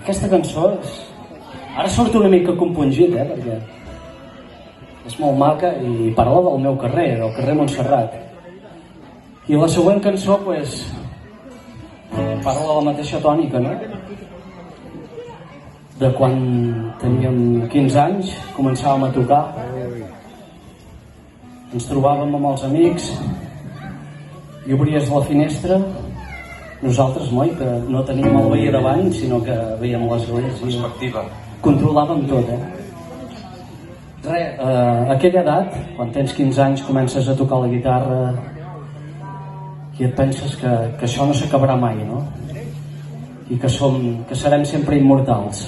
Aquesta cançó és... Ara surt una mica compungit, perquè és molt maca i parla del meu carrer, del carrer Montserrat. I la següent cançó, pues, parla de la mateixa tònica, no? De quan teníem 15 anys, començàvem a tocar. Ens trobàvem amb els amics i obries la finestra. Nosaltres, noi, que no teníem el veí davant, sinó que veiem l'església. Controlàvem tot, Res, a aquella edat, quan tens 15 anys, comences a tocar la guitarra i et penses que això no s'acabarà mai, no? I que serem sempre immortals.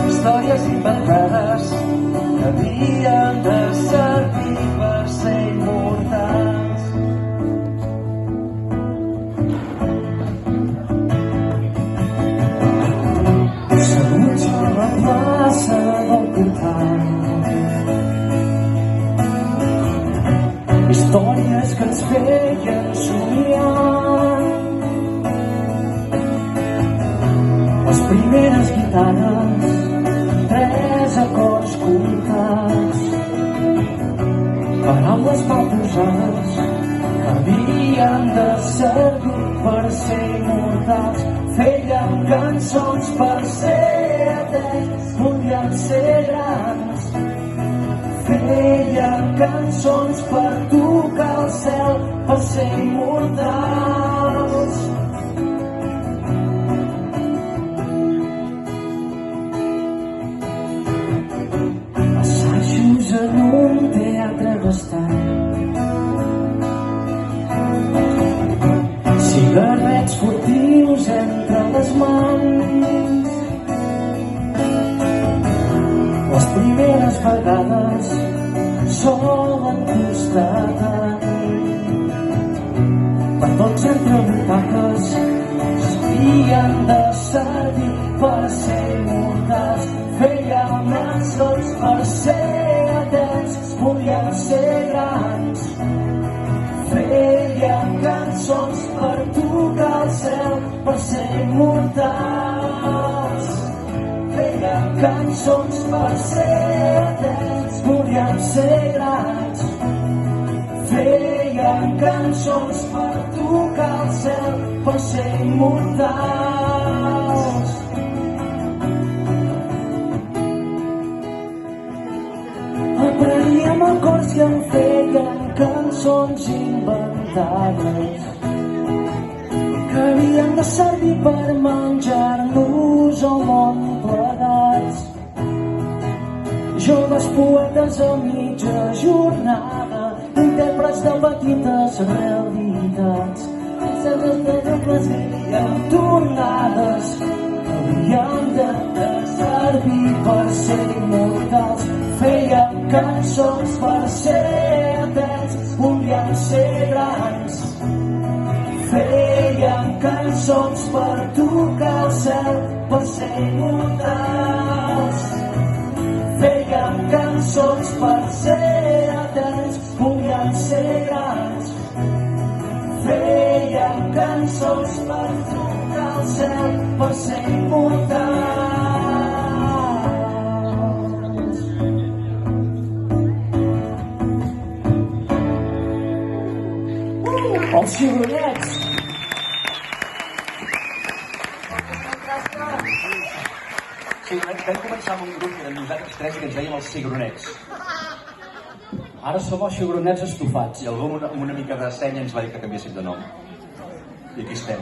Històries inventades que havien de servir per ser immortals. Asseguts a la plaça del portal, històries que ens feien somiar. Les primeres guitarres, 3 acords comptats, paraules mal posades que havien de servir per ser immortals. Fèiem cançons per ser eterns, volíem ser grans. Fèiem cançons per tocar el cel, per ser immortals. En un teatre gastant, cigarrets furtius entre les mans. Les primeres vegades solen costar tant. Per tots entre butaques s'havien de servir per ser immortals. Fèiem cançons per ser eterns, volíem ser grans. Fèiem cançons per tocar el cel, per ser immortals. Fèiem cançons per ser eterns, volíem ser grans. Fèiem cançons per tocar el cel, per ser immortals. Apreníem acords i en fèiem cançons inventades que havien de servir per menjar-nos el món plegats. Joves poetes a mitja jornada, intèrprets de petites realitats, i amb tornades que havien de servir per ser immortals. Fèiem cançons per ser eterns, volíem ser grans. Fèiem cançons per tocar el cel, per ser immortals. Fèiem cançons per ser eterns, volíem ser grans. Fèiem cançons per tocar el cel, per ser immortals. Els Xibronets! Sí, vam començar amb un grup que eren nosaltres 3 que ens dèiem els Xibronets. Ara som els Xibronets estofats. I algú amb una mica de seny ens va dir que canviéssim de nom. I aquí estem.